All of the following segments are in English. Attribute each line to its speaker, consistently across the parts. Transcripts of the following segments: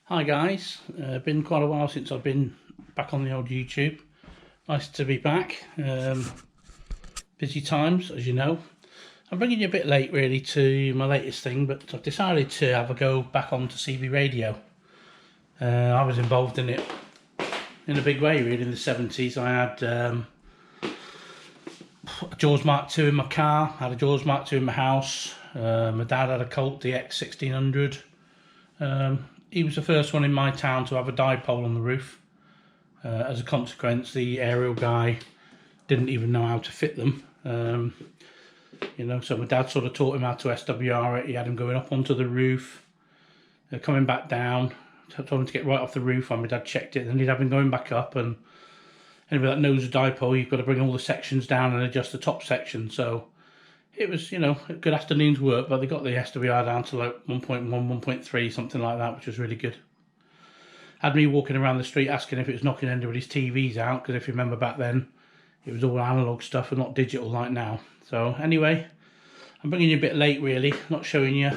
Speaker 1: Hi guys, been quite a while since I've been back on the old YouTube. Nice to be back. Busy times, as you know. I'm bringing you a bit late really to my latest thing, but I've decided to have a go back onto CB Radio. I was involved in it in a big way really in the 70s. I had a Jaws Mark II in my car, had a Jaws Mark II in my house. My dad had a Colt DX 1600. He was the first one in my town to have a dipole on the roof. As a consequence, the aerial guy didn't even know how to fit them. So my dad sort of taught him how to SWR it. He had him going up onto the roof, coming back down. Told him to get right off the roof when my dad checked it. Then he'd have him going back up, and anybody that knows a dipole, you've got to bring all the sections down and adjust the top section. So it was, a good afternoon's work, but they got the SWR down to like 1.1, 1.3, something like that, which was really good. Had me walking around the street asking if it was knocking anybody's TVs out, because if you remember back then, it was all analogue stuff and not digital like now. So anyway, I'm bringing you a bit late really, not showing you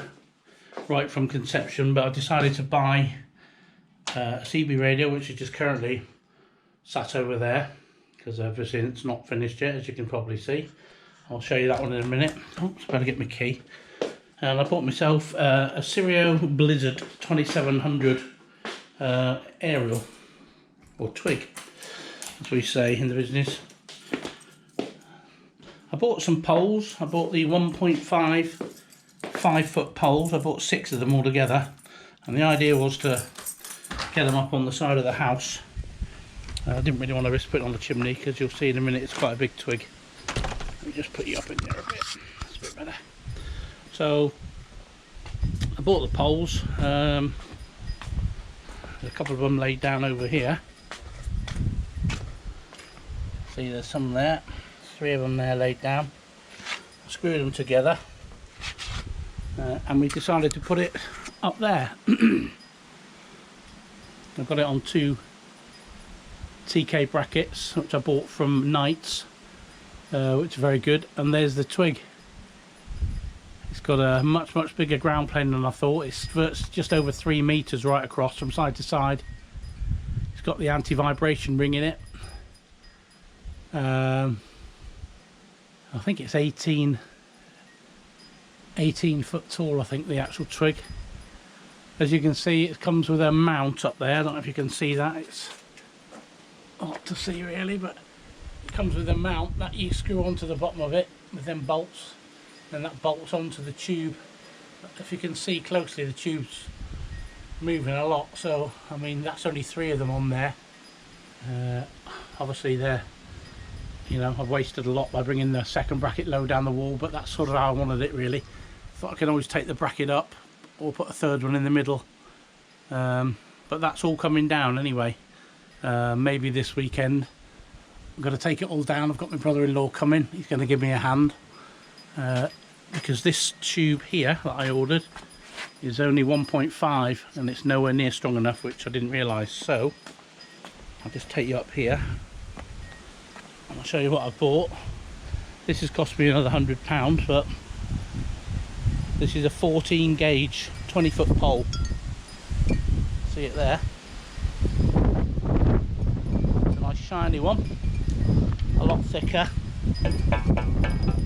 Speaker 1: right from conception, but I decided to buy a CB radio, which is just currently sat over there, because obviously it's not finished yet, as you can probably see. I'll show you that one in a minute. Oops, better get my key. And I bought myself a Serio Blizzard 2700 aerial, or twig, as we say in the business. I bought some poles. I bought the 1.5 5-foot poles. I bought 6 of them all together, and the idea was to get them up on the side of the house. I didn't really want to risk putting it on the chimney, because you'll see in a minute it's quite a big twig. Let me just put you up in there a bit. That's a bit better. So I bought the poles. There's a couple of them laid down over here. See, there's some there. 3 of them there laid down. Screwed them together, and we decided to put it up there. I've got it on 2 TK brackets, which I bought from Knights, which are very good. And there's the twig. It's got a much bigger ground plane than I thought. It's just over 3 meters right across from side to side. It's got the anti-vibration ring in it. I think it's 18 foot tall, I think, the actual twig. As you can see, it comes with a mount up there. I don't know if you can see that. It's hard to see really, but it comes with a mount that you screw onto the bottom of it with them bolts, and that bolts onto the tube. If you can see closely, the tube's moving a lot, so I mean that's only 3 of them on there. Obviously they're, I've wasted a lot by bringing the second bracket low down the wall, but that's sort of how I wanted it really. Thought I could always take the bracket up or put a third one in the middle, but that's all coming down anyway. Maybe this weekend I'm going to take it all down. I've got my brother-in-law coming. He's going to give me a hand, because this tube here that I ordered is only 1.5 and it's nowhere near strong enough, which I didn't realise. So I'll just take you up here and I'll show you what I bought. This has cost me another £100, but this is a 14 gauge 20-foot pole. See it there? It's a nice shiny one, a lot thicker,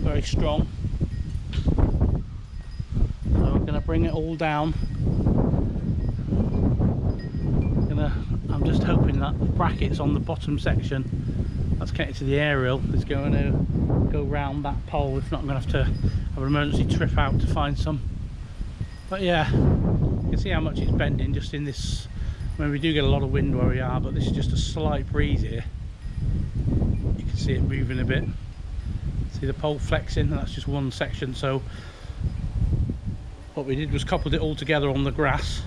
Speaker 1: very strong. So I'm going to bring it all down. I'm just hoping that the brackets on the bottom section that's connected to the aerial is going to go round that pole. If not, I'm going to have to have an emergency trip out to find some. But yeah, you can see how much it's bending just in this. I mean, we do get a lot of wind where we are, but this is just a slight breeze here. You can see it moving a bit. See the pole flexing, and that's just one section. So what we did was coupled it all together on the grass,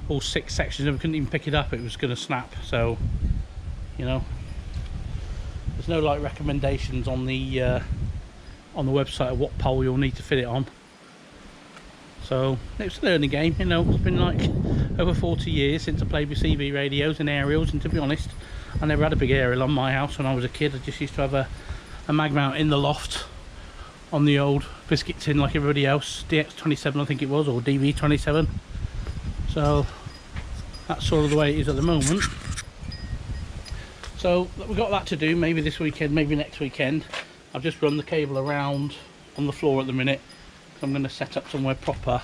Speaker 1: all 6 sections, and we couldn't even pick it up. It was going to snap. So there's no like recommendations on the website of what pole you'll need to fit it on. So it's a learning game. It's been like over 40 years since I played with CB radios and aerials, and to be honest, I never had a big aerial on my house when I was a kid. I just used to have a mag mount in the loft on the old biscuit tin like everybody else, DX27 I think it was, or DV27. So that's sort of the way it is at the moment. So we've got that to do, maybe this weekend, maybe next weekend. I've just run the cable around on the floor at the minute. I'm going to set up somewhere proper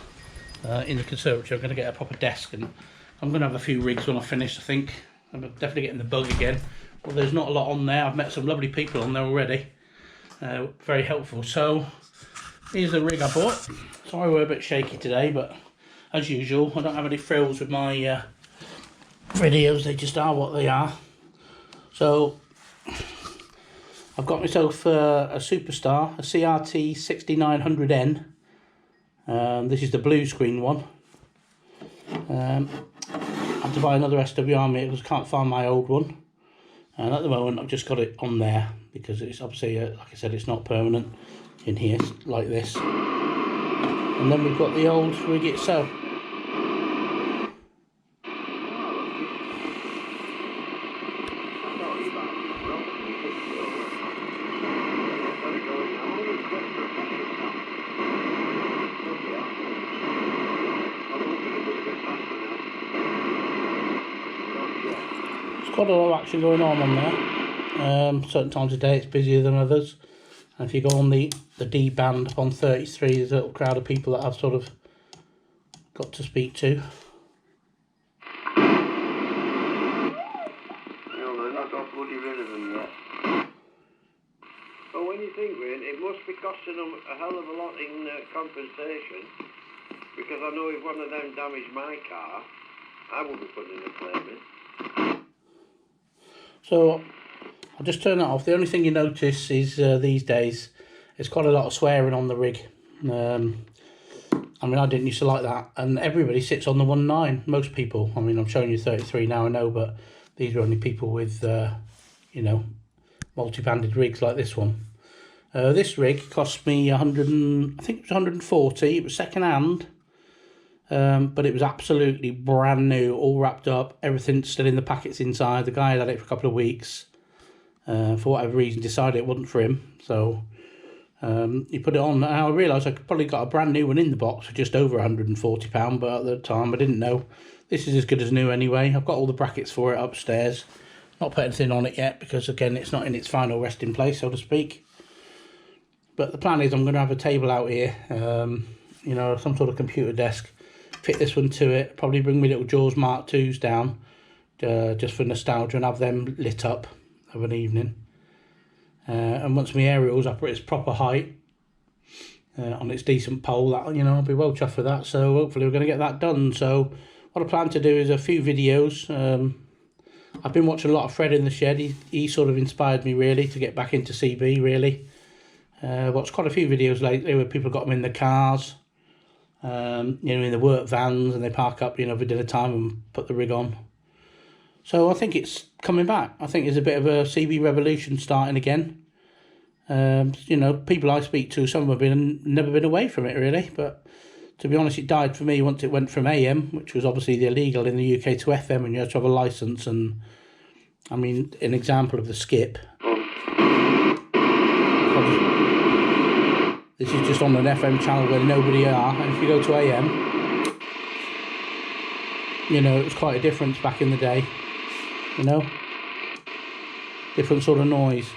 Speaker 1: in the conservatory. I'm going to get a proper desk, and I'm going to have a few rigs when I finish, I think. I'm definitely getting the bug again. Well, there's not a lot on there. I've met some lovely people on there already. Very helpful. So here's the rig I bought. Sorry we're a bit shaky today, but as usual, I don't have any frills with my videos. They just are what they are. So I've got myself a Superstar, a CRT 6900N. This is the blue screen one. I had to buy another SWR meter because I can't find my old one. And at the moment I've just got it on there because it's obviously, like I said, it's not permanent in here like this. And then we've got the old rig itself. Quite a lot of action going on there. Certain times of day it's busier than others, and if you go on the D band up on 33, there's a little crowd of people that I've sort of got to speak to.
Speaker 2: They're not got bloody rid of them yet. But when you think of it, it must be costing them a hell of a lot in compensation, because I know if one of them damaged my car, I would be putting a claim in.
Speaker 1: So I'll just turn that off. The only thing you notice is these days there's quite a lot of swearing on the rig. I mean, I didn't used to like that, and everybody sits on the 1.9. Most people. I mean, I'm showing you 33 now, I know, but these are only people with you know, multi-banded rigs like this one. This rig cost me 100 and, I think it was 140. It was second hand. But it was absolutely brand new, all wrapped up, everything still in the packets inside. The guy had it for a couple of weeks. For whatever reason, decided it wasn't for him. So he put it on. And I realised I could probably got a brand new one in the box for just over £140, but at the time I didn't know. This is as good as new anyway. I've got all the brackets for it upstairs. Not put anything on it yet because, again, it's not in its final resting place, so to speak. But the plan is I'm going to have a table out here, you know, some sort of computer desk. Fit this one to it, probably bring my little Jaws Mark 2s down just for nostalgia and have them lit up of an evening. And once my aerial's up at its proper height, on its decent pole, that, you know, I'll be well chuffed with that. So hopefully we're going to get that done. So what I plan to do is a few videos. I've been watching a lot of Fred in the Shed. He sort of inspired me really to get back into CB really. Watched quite a few videos lately where people got them in the cars. You know, in the work vans, and they park up, you know, for dinner time and put the rig on. So I think it's coming back. I think there's a bit of a CB revolution starting again. You know, people I speak to, some have never been away from it really, but to be honest, it died for me once it went from AM, which was obviously the illegal in the UK, to FM, and you had to have a licence. And I mean, an example of the skip. This is just on an FM channel where nobody are, and if you go to AM, you know, it was quite a difference back in the day, you know, different sort of noise.